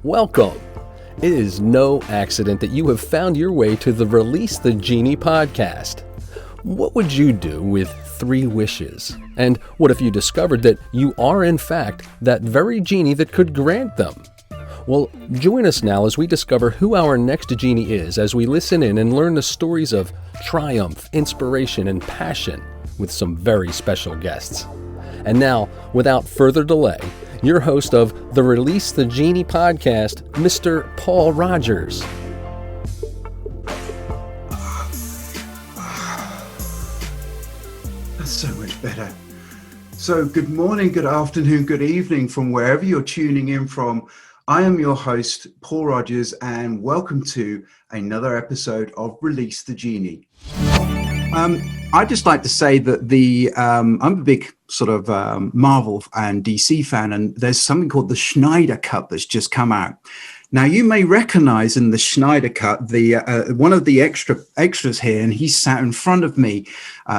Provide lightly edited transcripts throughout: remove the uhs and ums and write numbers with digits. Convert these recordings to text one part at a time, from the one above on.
Welcome. It is no accident that you have found your way to the Release the Genie podcast. What would you do with 3 wishes? And what if you discovered that you are in fact that very genie that could grant them? Well, join us now as we discover who our next genie is as we listen in and learn the stories of triumph, inspiration, and passion with some very special guests. And now, without further delay, your host of the Release the Genie podcast, Mr. Paul Rogers. That's so much better. So good morning, good afternoon, good evening from wherever you're tuning in from. I am your host, Paul Rogers, and welcome to another episode of Release the Genie. I'd just like to say that I'm a big sort of Marvel and DC fan, and there's something called the Snyder Cut that's just come out. Now, you may recognize in the Snyder Cut one of the extras here, and he's sat in front of me.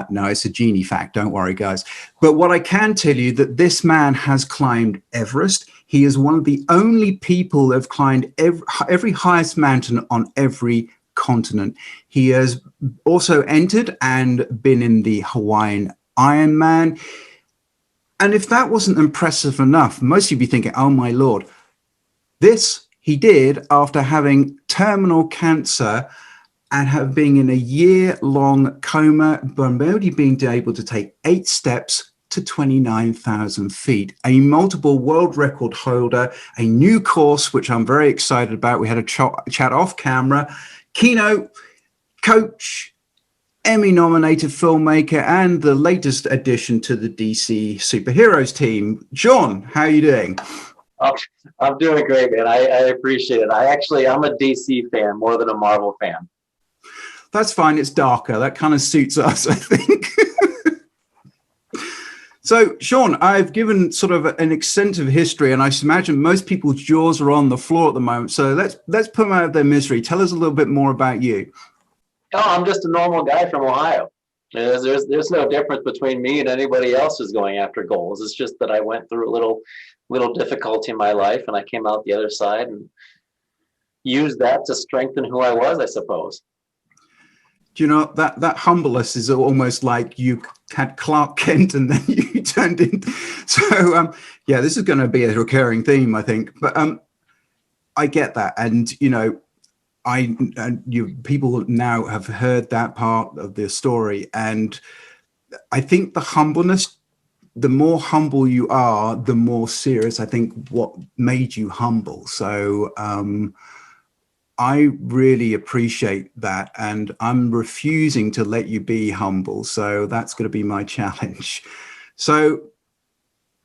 No, it's a genie fact. Don't worry, guys. But what I can tell you that this man has climbed Everest. He is one of the only people that have climbed every highest mountain on every continent. He has also entered and been in the Hawaiian Ironman. And if that wasn't impressive enough, most of you be thinking, oh my Lord, this he did after having terminal cancer and have been in a year-long coma, but only being able to take 8 steps to 29,000 feet, a multiple world record holder, a new course, which I'm very excited about. We had a chat off camera. Keynote, coach, Emmy-nominated filmmaker, and the latest addition to the DC superheroes team. Sean, how are you doing? I'm doing great, man. I appreciate it. I'm a DC fan more than a Marvel fan. That's fine. It's darker. That kind of suits us, I think. So, Sean, I've given sort of an extensive history, and I imagine most people's jaws are on the floor at the moment. So let's put them out of their misery. Tell us a little bit more about you. Oh, I'm just a normal guy from Ohio. There's no difference between me and anybody else who's going after goals. It's just that I went through a little difficulty in my life, and I came out the other side and used that to strengthen who I was, I suppose. Do you know that humbleness is almost like you had Clark Kent and then you turned into. So yeah, this is going to be a recurring theme, I think. But I get that, and people now have heard that part of the story, and I think the humbleness. The more humble you are, the more serious, I think, what made you humble. So I really appreciate that. And I'm refusing to let you be humble. So that's going to be my challenge. So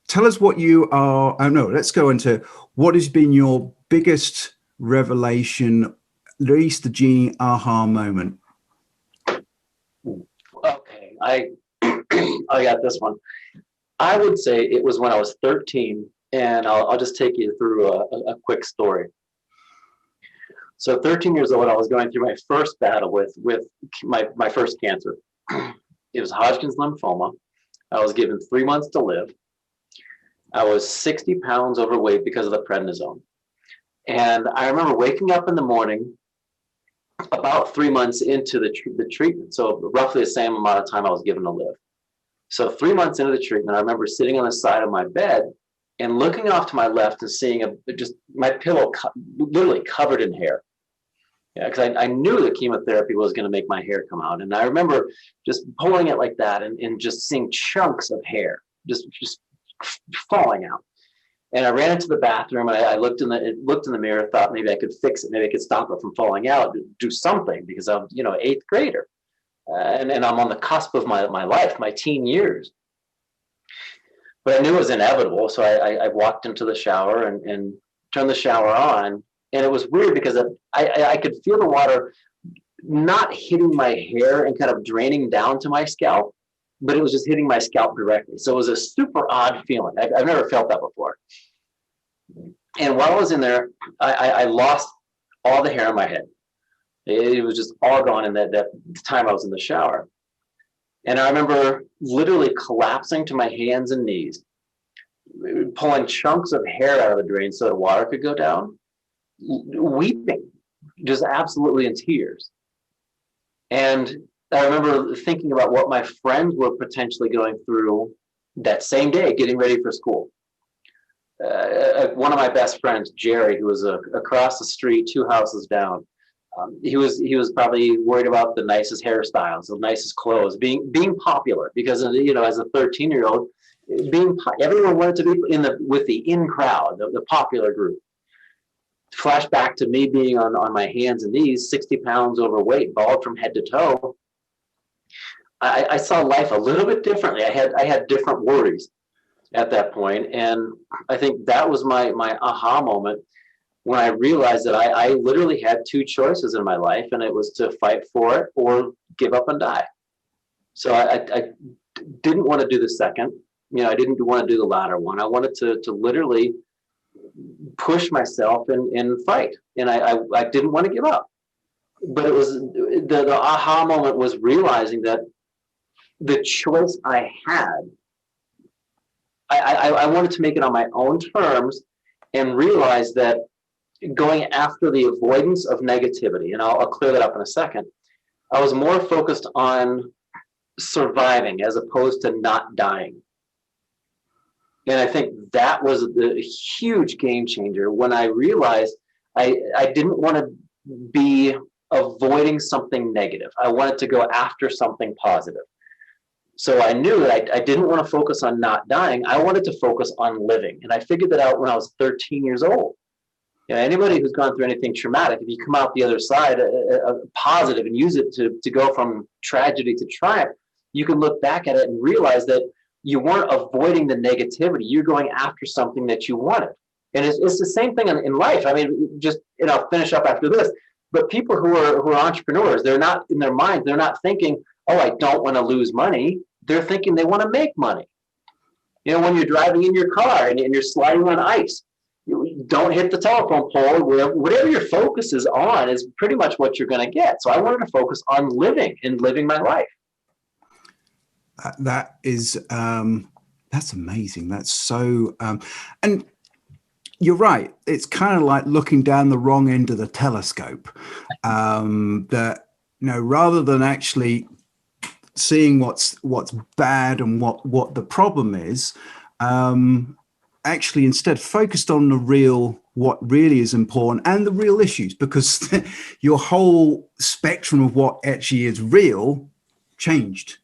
tell us what you are. Oh, no, let's go into what has been your biggest revelation, Release the Genie aha moment. Okay, I got this one. I would say it was when I was 13, and I'll just take you through a quick story. So 13 years old, I was going through my first battle with my first cancer. It was Hodgkin's lymphoma. I was given 3 months to live. I was 60 pounds overweight because of the prednisone. And I remember waking up in the morning about 3 months into the treatment, so roughly the same amount of time I was given to live. So 3 months into the treatment, I remember sitting on the side of my bed and looking off to my left and seeing just my pillow literally covered in hair. Yeah, because I knew that chemotherapy was going to make my hair come out. And I remember just pulling it like that and just seeing chunks of hair just falling out. And I ran into the bathroom and I looked in the mirror, thought maybe I could fix it, maybe I could stop it from falling out, do something, because I'm 8th grader. And I'm on the cusp of my life, my teen years. But I knew it was inevitable, so I walked into the shower and turned the shower on. And it was weird because I could feel the water not hitting my hair and kind of draining down to my scalp, but it was just hitting my scalp directly. So it was a super odd feeling. I've never felt that before. And while I was in there, I lost all the hair on my head. It was just all gone in that time I was in the shower. And I remember literally collapsing to my hands and knees, pulling chunks of hair out of the drain so the water could go down. weeping, just absolutely in tears. And I remember thinking about what my friends were potentially going through that same day, getting ready for school. One of my best friends, Jerry, who was across the street, 2 houses down, he was probably worried about the nicest hairstyles, the nicest clothes, being popular, because as a 13-year-old, everyone wanted to be with the in crowd, the popular group. Flashback to me being on my hands and knees, 60 pounds overweight, bald from head to toe. I saw life a little bit differently. I had different worries at that point, and I think that was my aha moment when I realized that I literally had two choices in my life, and it was to fight for it or give up and die. So I didn't want to do the second. I didn't want to do the latter one. I wanted to literally push myself and fight, and I didn't want to give up. But it was the aha moment was realizing that the choice I had, I wanted to make it on my own terms, and realize that going after the avoidance of negativity, and I'll clear that up in a second, I was more focused on surviving as opposed to not dying. And I think that was the huge game changer when I realized I didn't want to be avoiding something negative. I wanted to go after something positive. So I knew that I didn't want to focus on not dying. I wanted to focus on living. And I figured that out when I was 13 years old. Anybody who's gone through anything traumatic, if you come out the other side positive and use it to go from tragedy to triumph, you can look back at it and realize that you weren't avoiding the negativity. You're going after something that you wanted. And it's the same thing in life. I mean, I'll finish up after this. But people who are entrepreneurs, they're not in their minds, they're not thinking, oh, I don't want to lose money. They're thinking they want to make money. When you're driving in your car and you're sliding on ice, you don't hit the telephone pole. Whatever your focus is on is pretty much what you're going to get. So I wanted to focus on living my life. That is, that's amazing. That's so, and you're right. It's kind of like looking down the wrong end of the telescope. That, rather than actually seeing what's bad and what the problem is, actually instead focused on what really is important and the real issues, because your whole spectrum of what actually is real changed.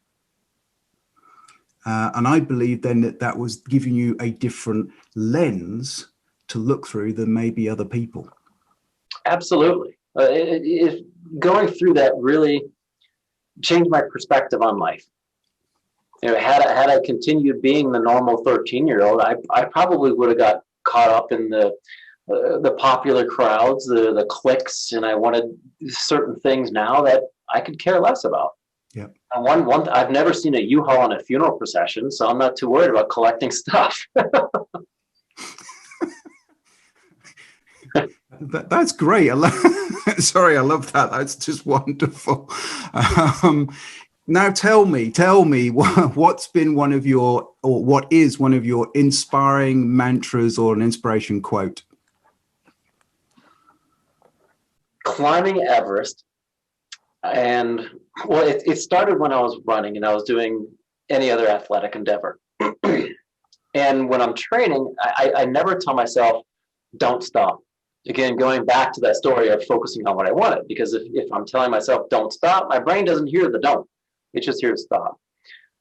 And I believe then that was giving you a different lens to look through than maybe other people. Absolutely. Going through that really changed my perspective on life. Had I continued being the normal 13-year-old, I probably would have got caught up in the popular crowds, the cliques, and I wanted certain things now that I could care less about. Yeah. And one I've never seen a U-Haul on a funeral procession, so I'm not too worried about collecting stuff. That's great. I love that. That's just wonderful. Now tell me what's been what is one of your inspiring mantras or an inspiration quote? Climbing Everest. And it started when I was running and I was doing any other athletic endeavor. And when I'm training, I never tell myself, don't stop. Again, going back to that story of focusing on what I wanted, because if I'm telling myself don't stop, my brain doesn't hear the don't. It's just here to stop.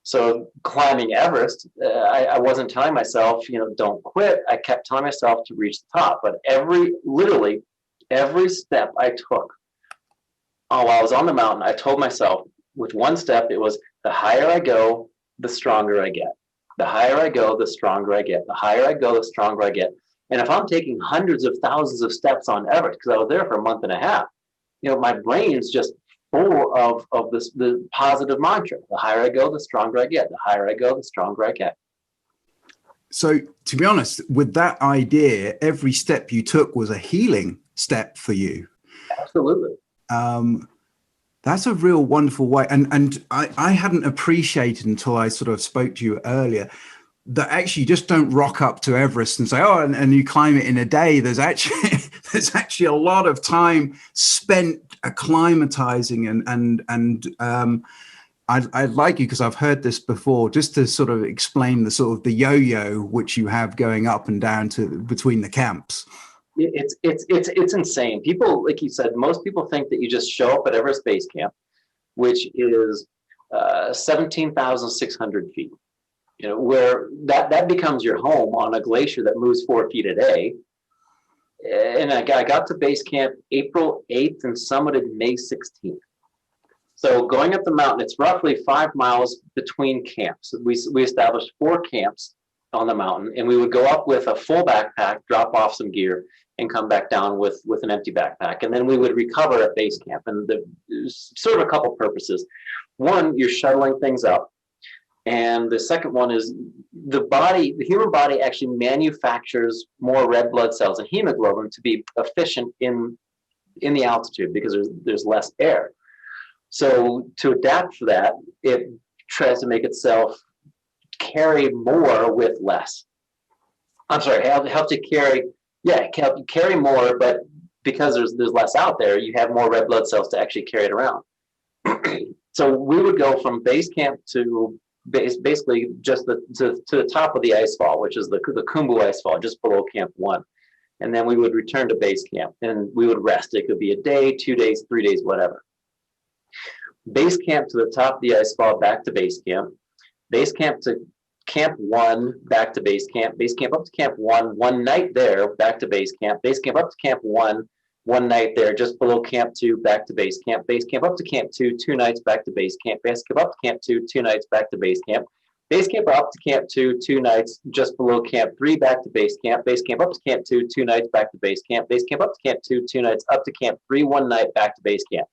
So climbing Everest, I wasn't telling myself, don't quit. I kept telling myself to reach the top. But literally every step I took while I was on the mountain, I told myself with one step, it was the higher I go, the stronger I get. The higher I go, the stronger I get. The higher I go, the stronger I get. And if I'm taking hundreds of thousands of steps on Everest, because I was there for a month and a half, my brain is just full of the positive mantra. The higher I go, the stronger I get. The higher I go, the stronger I get. So to be honest, with that idea, every step you took was a healing step for you. Absolutely. That's a real wonderful way. And I hadn't appreciated until I sort of spoke to you earlier, that actually just don't rock up to Everest and say, oh, and you climb it in a day. There's actually there's actually a lot of time spent acclimatizing and I'd like you, because I've heard this before, just to sort of explain the sort of the yo-yo which you have going up and down to between the camps. It's insane. People, like you said, most people think that you just show up at Everest Base Camp, which is 17,600 feet. You know, where that becomes your home on a glacier that moves 4 feet a day. And I got to base camp April 8th and summited May 16th. So going up the mountain, it's roughly 5 miles between camps. We established 4 camps on the mountain, and we would go up with a full backpack, drop off some gear, and come back down with an empty backpack. And then we would recover at base camp. And serve a couple purposes. One, you're shuttling things up. And the second one is the human body actually manufactures more red blood cells and hemoglobin to be efficient in the altitude, because there's less air. So to adapt for that, it tries to make itself carry more with less. I'm sorry, help to carry more, but because there's less out there, you have more red blood cells to actually carry it around. So we would go from base camp to basically just to the top of the ice fall, which is the Khumbu ice fall, just below Camp 1. And then we would return to base camp and we would rest. It could be a day, 2 days, 3 days, whatever. Base camp to the top of the ice fall, back to base camp to Camp 1, back to base camp up to Camp 1, 1 night there, back to base camp up to Camp 1, 1 night there, just below Camp 2, back to base camp up to Camp 2, 2 nights, back to base camp up to Camp 2, 2 nights, back to base camp up to Camp 2, 2 nights, just below Camp 3, back to base camp up to Camp 2, 2 nights, back to base camp up to Camp 2, 2 nights, up to Camp 3, 1 night, back to base camp.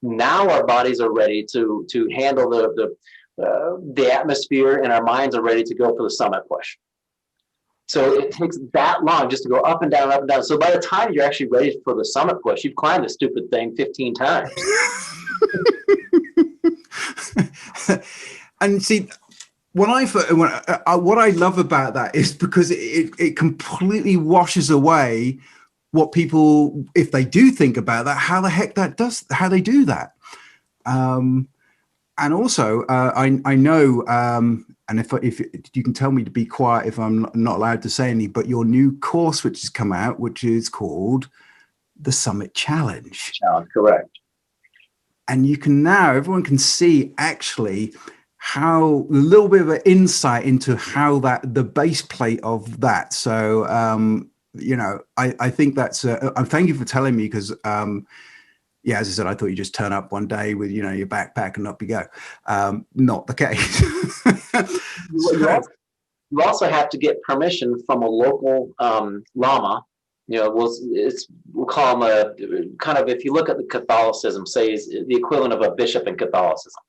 Now our bodies are ready to handle the atmosphere, and our minds are ready to go for the summit push. So it takes that long just to go up and down, up and down. So by the time you're actually ready for the summit push, you've climbed the stupid thing 15 times. And see, what I love about that is because it completely washes away what people, if they do think about that, how the heck how they do that. And also, I know, and if you can tell me to be quiet if I'm not allowed to say any, but your new course which has come out, which is called the Summit Challenge. Correct. And you can now, everyone can see actually how a little bit of an insight into how the base plate of that. So, I think that's, thank you for telling me, because, yeah, as I said, I thought you just turn up one day with, your backpack and up you go. Not the case. You also have to get permission from a local lama. We'll call them a kind of, if you look at the Catholicism, say is the equivalent of a bishop in Catholicism.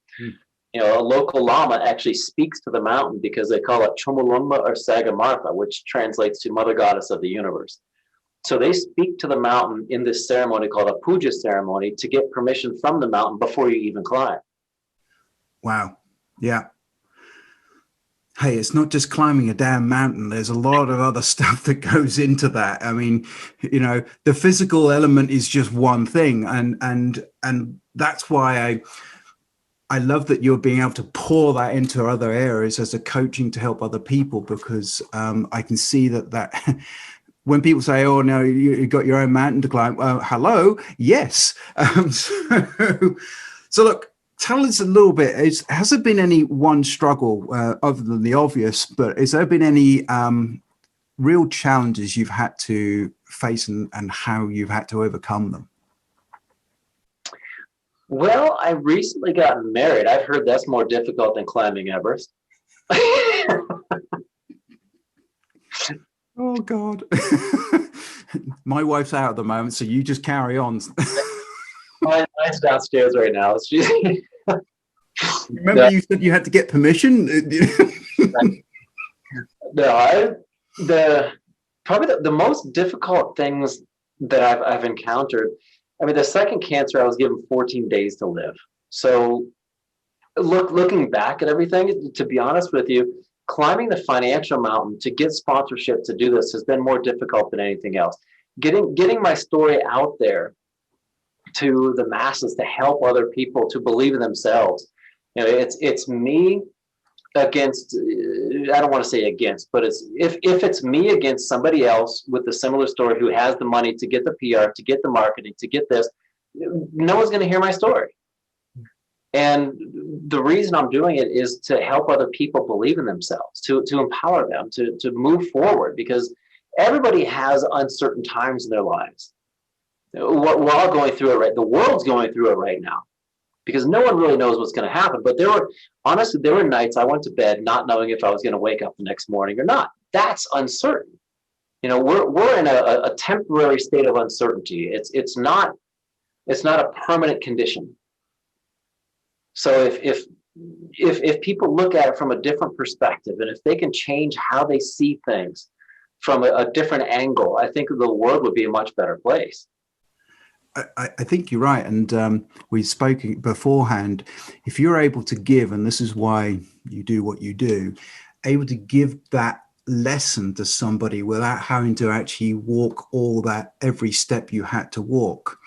A local lama actually speaks to the mountain because they call it Chomolungma or Sagamartha, which translates to Mother Goddess of the Universe. So they speak to the mountain in this ceremony called a puja ceremony to get permission from the mountain before you even climb. Wow. Yeah. Hey, it's not just climbing a damn mountain. There's a lot of other stuff that goes into that. I mean, the physical element is just one thing. And that's why I love that you're being able to pour that into other areas as a coaching to help other people, because I can see that when people say, oh, no, you got your own mountain to climb. Hello. Yes. So look, tell us a little bit, has there been any one struggle other than the obvious, but has there been any real challenges you've had to face and how you've had to overcome them? Well, I recently got married. I've heard that's more difficult than climbing Everest. Oh, God. My wife's out at the moment, so you just carry on. Mine's downstairs right now. Remember you said you had to get permission? No, probably the most difficult things that I've encountered, I mean, the second cancer, I was given 14 days to live. So looking back at everything, to be honest with you, climbing the financial mountain to get sponsorship to do this has been more difficult than anything else. Getting my story out there to the masses to help other people to believe in themselves. You know, it's me against, I don't want to say against, but it's if it's me against somebody else with a similar story who has the money to get the PR, to get the marketing, to get this, no one's going to hear my story. And the reason I'm doing it is to help other people believe in themselves, to empower them, to move forward, because everybody has uncertain times in their lives. We're all going through it, right? The world's going through it right now, because no one really knows what's going to happen. But there were nights I went to bed not knowing if I was going to wake up the next morning or not. That's uncertain. You know, we're in a temporary state of uncertainty. It's not a permanent condition. So if people look at it from a different perspective, and if they can change how they see things from a different angle, I think the world would be a much better place. I think you're right. And we've spoken beforehand. If you're able to give, and this is why you do what you do, able to give that lesson to somebody without having to actually walk every step you had to walk.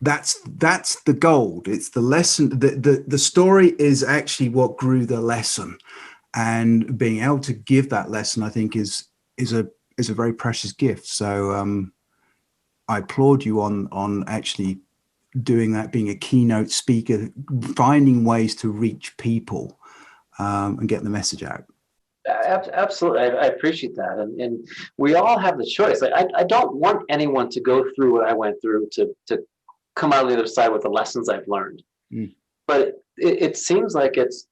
That's the gold. It's the lesson. The story is actually what grew the lesson, and being able to give that lesson, I think, is a very precious gift. So I applaud you on actually doing that, being a keynote speaker, finding ways to reach people and get the message out. Absolutely. I appreciate that. And we all have the choice. I don't want anyone to go through what I went through to come out on the other side with the lessons I've learned. But it seems like it's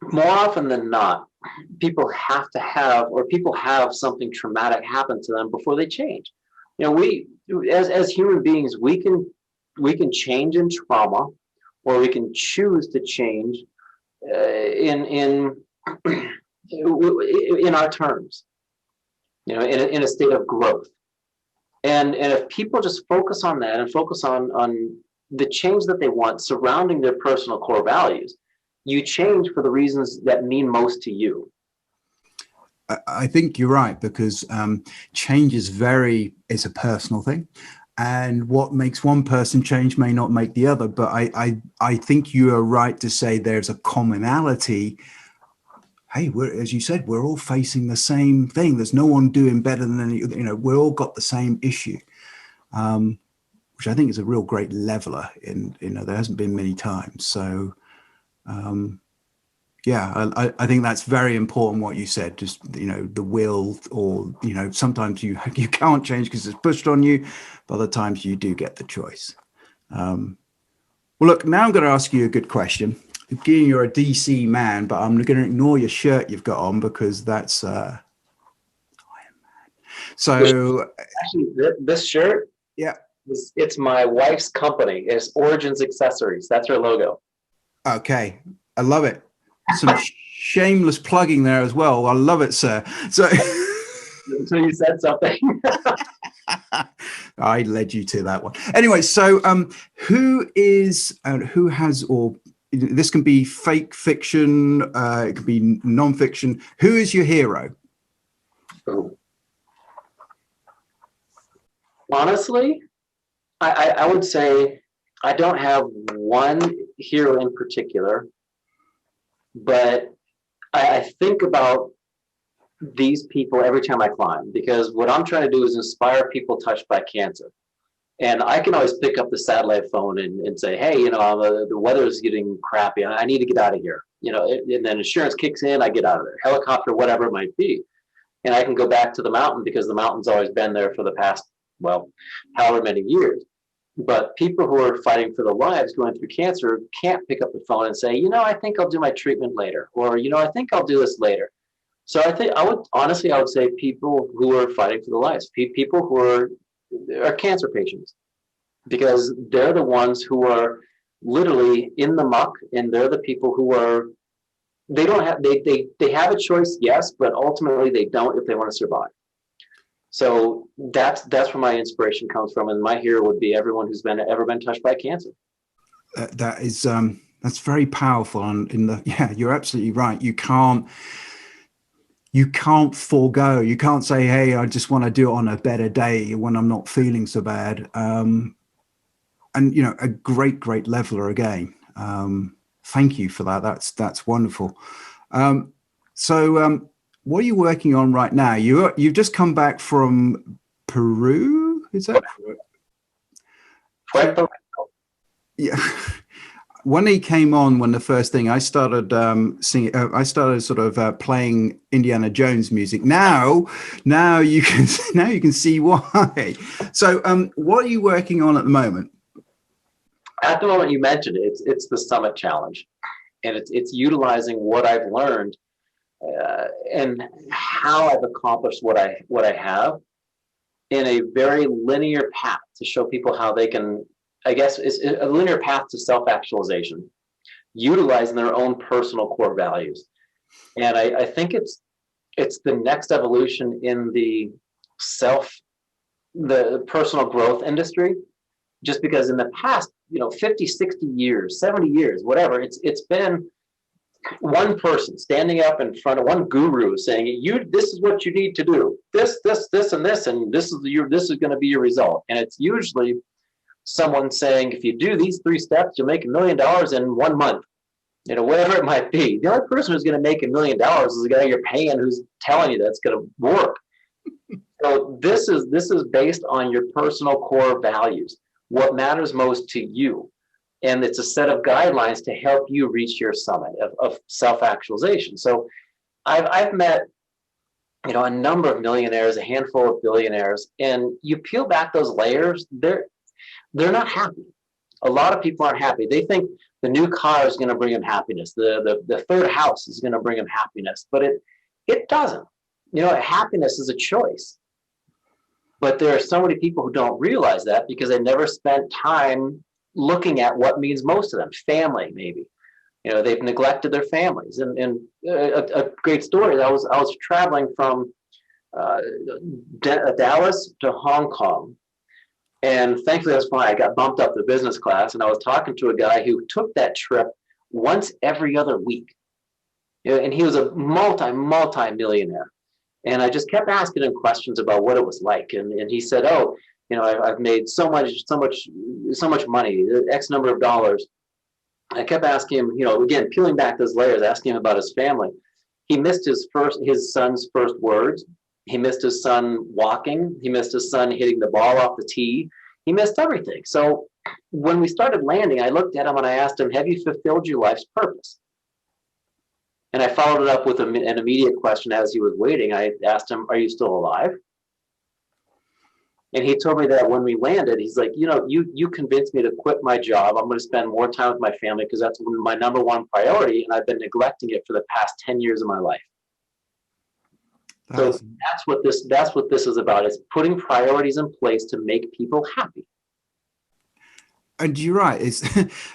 more often than not, people have something traumatic happen to them before they change. You know, we as human beings, we can change in trauma, or we can choose to change in our terms, you know, in a state of growth. And if people just focus on that and focus on the change that they want surrounding their personal core values, you change for the reasons that mean most to you. I think you're right, because change is a personal thing. And what makes one person change may not make the other. But I think you are right to say there's a commonality. Hey, as you said, we're all facing the same thing. There's no one doing better than any, you know, we're all got the same issue, which I think is a real great leveler there hasn't been many times. So, I think that's very important what you said, just, you know, the will, or, you know, sometimes you can't change because it's pushed on you, but other times you do get the choice. Well, look, now I'm going to ask you a good question. Again, you're a DC man, but I'm going to ignore your shirt you've got on, because that's Iron Man. So actually, this shirt, yeah, it's my wife's company. It's Origins Accessories. That's her logo. Okay, I love it. Some shameless plugging there as well. I love it, sir. So you said something. I led you to that one. Anyway, so who has, or this can be fake fiction, it could be non-fiction. Who is your hero? Honestly, I would say I don't have one hero in particular, but I think about these people every time I climb, because what I'm trying to do is inspire people touched by cancer. And I can always pick up the satellite phone and say, hey, you know, the weather is getting crappy. I need to get out of here. You know, and then insurance kicks in, I get out of there. Helicopter, whatever it might be. And I can go back to the mountain, because the mountain's always been there for the past, well, however many years. But people who are fighting for their lives going through cancer can't pick up the phone and say, you know, I think I'll do my treatment later. Or, you know, I think I'll do this later. So I think I would say people who are fighting for their lives, people who are cancer patients, because they're the ones who are literally in the muck, and they're the people who are, they have a choice, yes, but ultimately they don't if they want to survive. So that's where my inspiration comes from, and my hero would be everyone who's ever been touched by cancer. That is That's very powerful. And yeah, you're absolutely right. You can't forego. You can't say, hey, I just want to do it on a better day when I'm not feeling so bad. And a great leveler again. Thank you for that. That's wonderful. So what are you working on right now? You've just come back from Peru, is that? Puerto Rico. Yeah. When he came on, when the first thing I started singing, I started sort of playing Indiana Jones music. Now you can see why. So, what are you working on at the moment? At the moment you mentioned it, it's the Summit Challenge, and it's utilizing what I've learned and how I've accomplished what I have in a very linear path to show people how they can. I guess it's a linear path to self-actualization, utilizing their own personal core values. And I think it's the next evolution in the personal growth industry, just because in the past, 50, 60 years, 70 years, whatever, it's been one person standing up in front of one guru saying, this is what you need to do, this, and this, and this is going to be your result. And it's usually someone saying, if you do these 3 steps, you'll make $1 million in 1 month, whatever it might be. The only person who's going to make $1 million is the guy you're paying who's telling you that's going to work. So this is based on your personal core values, what matters most to you. And it's a set of guidelines to help you reach your summit of self-actualization. So I've met a number of millionaires, a handful of billionaires, and you peel back those layers, they're not happy. A lot of people aren't happy. They think the new car is going to bring them happiness. The third house is going to bring them happiness, but it doesn't. Happiness is a choice. But there are so many people who don't realize that because they never spent time looking at what means most to them. Family, maybe. They've neglected their families. And a great story. I was traveling from Dallas to Hong Kong. And thankfully, that's fine. I got bumped up to business class, and I was talking to a guy who took that trip once every other week. And he was a multi-millionaire. And I just kept asking him questions about what it was like. And he said, oh, I've made so much money, X number of dollars. I kept asking him, again, peeling back those layers, asking him about his family. He missed his son's first words. He missed his son walking. He missed his son hitting the ball off the tee. He missed everything. So when we started landing, I looked at him and I asked him, have you fulfilled your life's purpose? And I followed it up with an immediate question as he was waiting. I asked him, are you still alive? And he told me that when we landed, he's like, you convinced me to quit my job. I'm going to spend more time with my family because that's my number one priority. And I've been neglecting it for the past 10 years of my life. So that's what this is about, is putting priorities in place to make people happy. And you're right. It's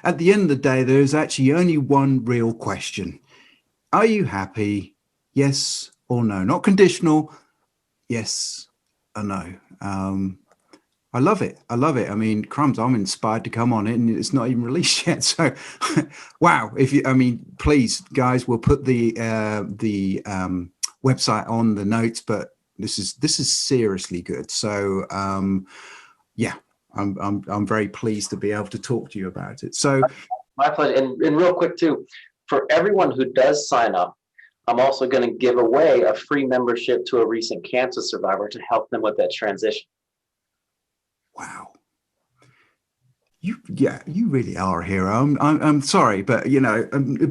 at the end of the day, there's actually only one real question. Are you happy? Yes or no? Not conditional. Yes or no. I love it. I mean, crumbs, I'm inspired to come on it, and it's not even released yet. So, wow. Please, guys, we'll put the website on the notes, but this is seriously good. So, yeah, I'm very pleased to be able to talk to you about it. So, my pleasure. And real quick too, for everyone who does sign up, I'm also going to give away a free membership to a recent cancer survivor to help them with that transition. Wow. You really are a hero. I'm sorry, but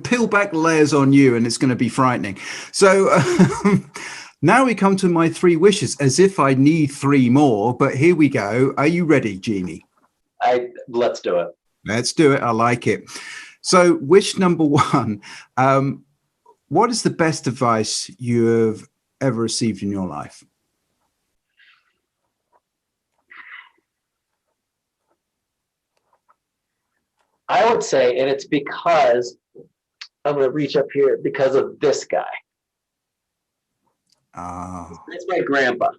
peel back layers on you and it's going to be frightening. So now we come to my 3 wishes, as if I need 3 more, but here we go. Are you ready, Genie? Let's do it. Let's do it. I like it. So wish number 1, what is the best advice you have ever received in your life? I would say, and it's because I'm going to reach up here because of this guy. That's my grandpa.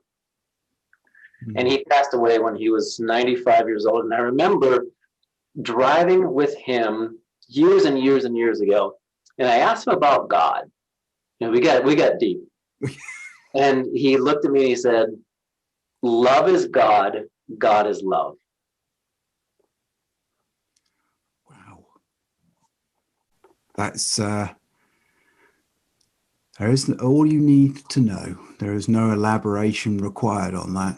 And he passed away when he was 95 years old. And I remember driving with him years and years and years ago. And I asked him about God. We got deep. And he looked at me and he said, love is God, God is love. Wow. That's there isn't all you need to know. There is no elaboration required on that.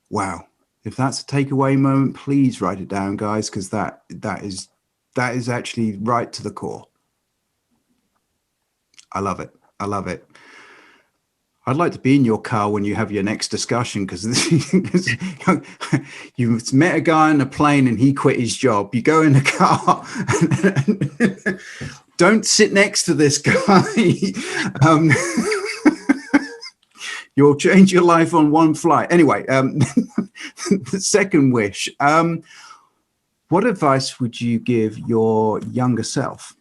Wow. If that's a takeaway moment, please write it down, guys, because that is actually right to the core. I love it. I love it. I'd like to be in your car when you have your next discussion, because you met a guy on a plane and he quit his job. You go in the car. Don't sit next to this guy. You'll change your life on one flight. Anyway, the second wish. What advice would you give your younger self?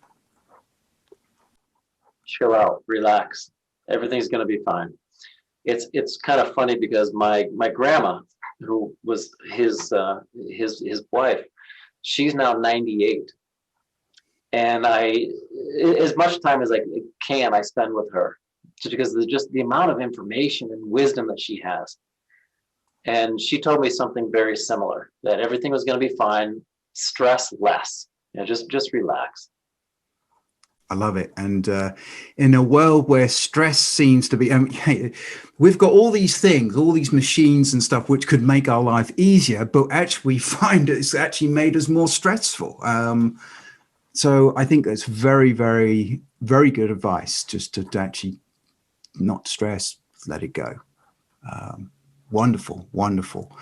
Chill out, relax. Everything's going to be fine. It's kind of funny because my grandma, who was his wife, she's now 98, and as much time as I can, I spend with her, just because just the amount of information and wisdom that she has. And she told me something very similar, that everything was going to be fine, stress less, just relax. I love it. And in a world where stress seems to be, we've got all these things, all these machines and stuff, which could make our life easier, but actually we find it's actually made us more stressful. So I think that's very, very, very good advice, just to actually not stress, let it go. Wonderful, wonderful.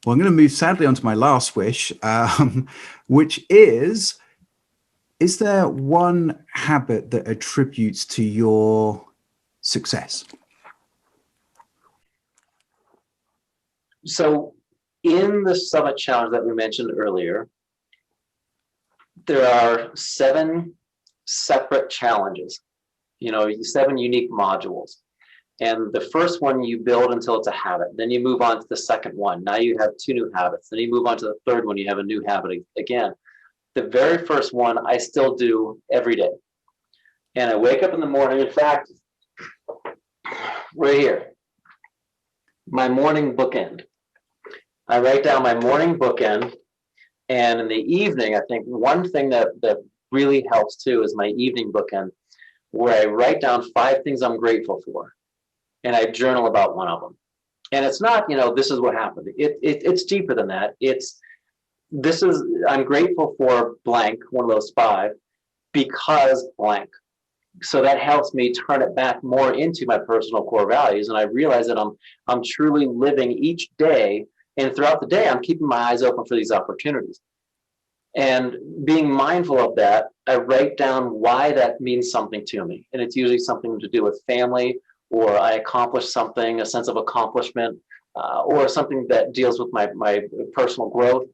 Well, I'm going to move sadly on to my last wish, which is there one habit that attributes to your success? So in the Summit Challenge that we mentioned earlier, there are 7 separate challenges, 7 unique modules. And the first one you build until it's a habit. Then you move on to the second one. Now you have 2 new habits. Then you move on to the third one. You have a new habit again. The very first one I still do every day. And I wake up in the morning. In fact, right here, my morning bookend. I write down my morning bookend. And in the evening, I think one thing that really helps too is my evening bookend, where I write down 5 things I'm grateful for. And I journal about one of them. And it's not, this is what happened. It's deeper than that. I'm grateful for blank, one of those 5, because blank. So that helps me turn it back more into my personal core values. And I realize that I'm truly living each day. And throughout the day, I'm keeping my eyes open for these opportunities. And being mindful of that, I write down why that means something to me. And it's usually something to do with family, or I accomplished something, a sense of accomplishment, or something that deals with my personal growth.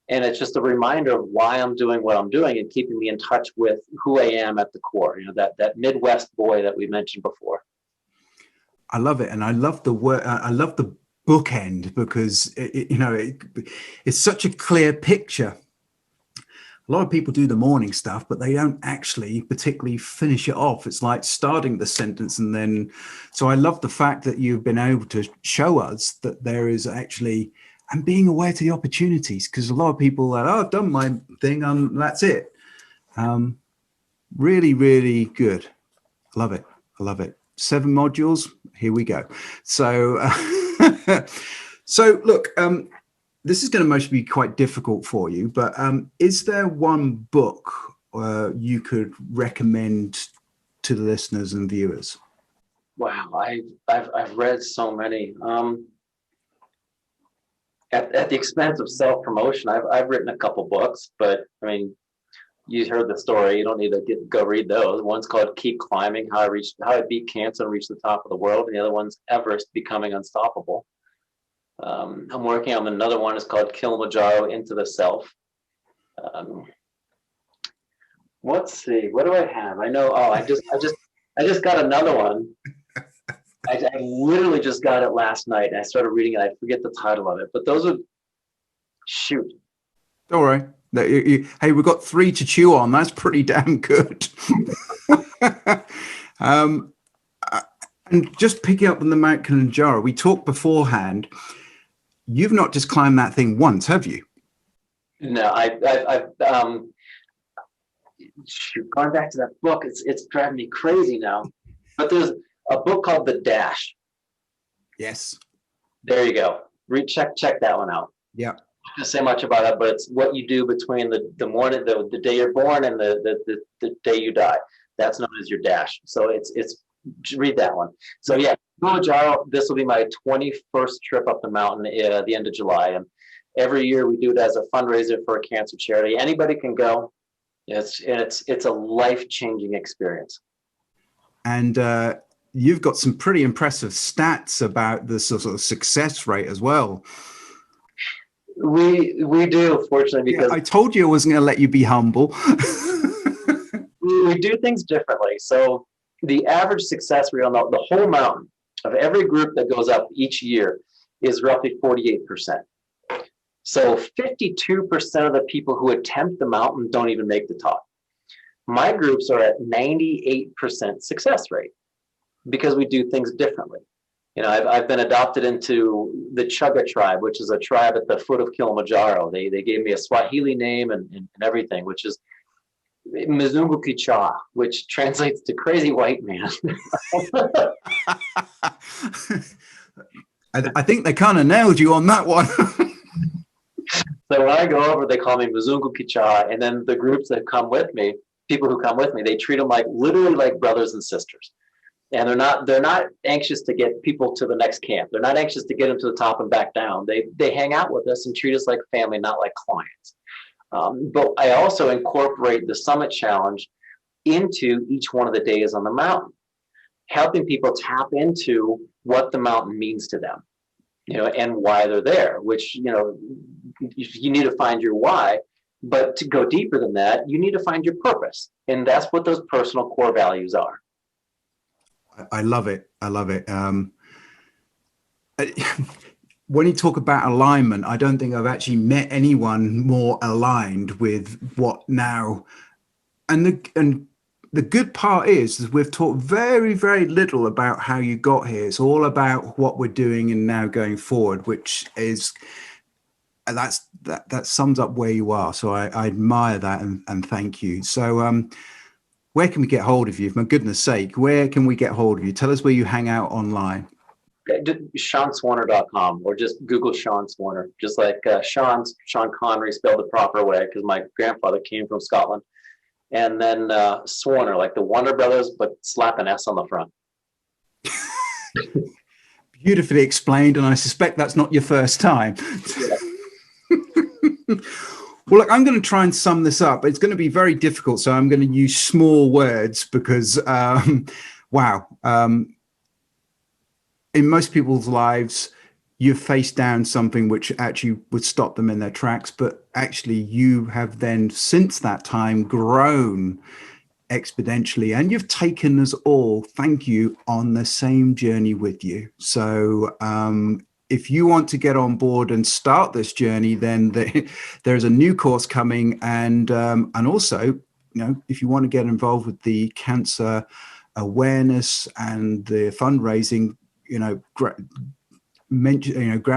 And it's just a reminder of why I'm doing what I'm doing and keeping me in touch with who I am at the core, that Midwest boy that we mentioned before. I love it. And I love the word. I love the bookend, because it's such a clear picture. A lot of people do the morning stuff, but they don't actually particularly finish it off. It's like starting the sentence and then. So I love the fact that you've been able to show us that there is actually, and being aware to the opportunities, because a lot of people are, I've done my thing and that's it. Really, really good. Love it. I love it. 7 modules. Here we go. So, so look, this is going to mostly be quite difficult for you, but is there one book you could recommend to the listeners and viewers? Wow, I've read so many. At the expense of self-promotion, I've written a couple books, but I mean, you heard the story. You don't need to go read those. One's called Keep Climbing: How I Beat Cancer and Reached the Top of the World, and the other one's Everest: Becoming Unstoppable. I'm working on another one. It's called Kilimanjaro: Into the Self. Let's see. What do I have? I know. Oh, I just got another one. I literally just got it last night, and I started reading it. I forget the title of it, but those are. Shoot. Don't worry. Hey, we've got 3 to chew on. That's pretty damn good. And just picking up on the Mount Kilimanjaro, we talked beforehand. You've not just climbed that thing once, have you? No, I've going back to that book. It's driving me crazy now. But there's a book called The Dash. Yes. There you go. Check that one out. Yeah. I'm not gonna say much about it, but it's what you do between the morning, the day you're born, and the day you die. That's known as your dash. So it's read that one. So yeah, Kilimanjaro. This will be my 21st trip up the mountain at the end of July, and every year we do it as a fundraiser for a cancer charity. Anybody can go. It's a life-changing experience. And you've got some pretty impressive stats about the sort of success rate as well. We do, fortunately, because I told you I wasn't going to let you be humble. we do things differently. So the average success rate on the whole mountain of every group that goes up each year is roughly 48%. So 52% of the people who attempt the mountain don't even make the top. My groups are at 98% success rate because we do things differently. You know, I've been adopted into the Chugga tribe, which is a tribe at the foot of Kilimanjaro. They gave me a Swahili name and everything, which is Mzungu Kicha, which translates to crazy white man. I think they kind of nailed you on that one. So when I go over, they call me Mzungu Kicha, and then the groups that come with me, people who come with me, they treat them like literally like brothers and sisters. And they're not anxious to get people to the next camp. They're not anxious to get them to the top and back down. They hang out with us and treat us like family, not like clients. But I also incorporate the Summit Challenge into each one of the days on the mountain, helping people tap into what the mountain means to them, you know, and why they're there, which, you know, you need to find your why, but to go deeper than that, you need to find your purpose. And that's what those personal core values are. I love it. I love it. When you talk about alignment, I don't think I've actually met anyone more aligned with what now. And the good part is we've talked very, very little about how you got here. It's all about what we're doing and now going forward, which is that sums up where you are. So I admire that and thank you. So where can we get hold of you? For my goodness sake, where can we get hold of you? Tell us where you hang out online. SeanSwarner.com, or just Google Sean Swarner, just like Sean Connery spelled the proper way because my grandfather came from Scotland. And then Swarner, like the Warner Brothers, but slap an S on the front. Beautifully explained, and I suspect that's not your first time. Yeah. Well, look, I'm going to try and sum this up. It's going to be very difficult, so I'm going to use small words because, wow. In most people's lives, you've faced down something which actually would stop them in their tracks, but actually you have then, since that time, grown exponentially, and you've taken us all, thank you, on the same journey with you. So if you want to get on board and start this journey, then there's a new course coming, and also, you know, if you want to get involved with the cancer awareness and the fundraising, you know, grab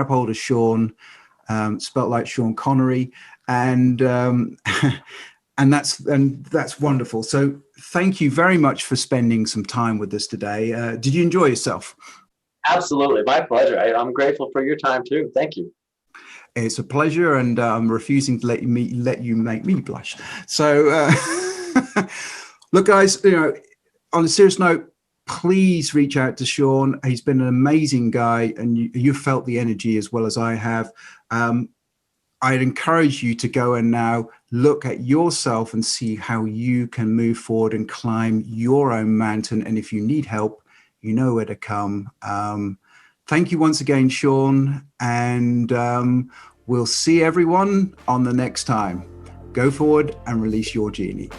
hold of Sean, spelt like Sean Connery, and that's wonderful. So thank you very much for spending some time with us today. Did you enjoy yourself? Absolutely, my pleasure. I'm grateful for your time too. Thank you. It's a pleasure, and I'm refusing to let you make me blush. So, look, guys, you know, on a serious note, please reach out to Sean. He's been an amazing guy, and you felt the energy as well as I have. I'd encourage you to go and now look at yourself and see how you can move forward and climb your own mountain. And if you need help, you know where to come. Thank you once again, Sean, and we'll see everyone on the next time. Go forward and release your genie.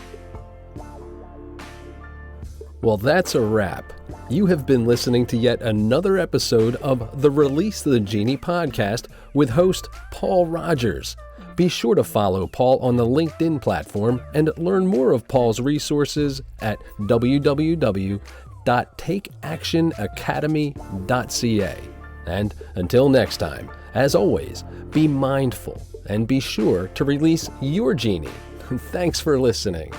Well, that's a wrap. You have been listening to yet another episode of the Release the Genie podcast with host Paul Rogers. Be sure to follow Paul on the LinkedIn platform and learn more of Paul's resources at www.takeactionacademy.ca. And until next time, as always, be mindful and be sure to release your genie. Thanks for listening.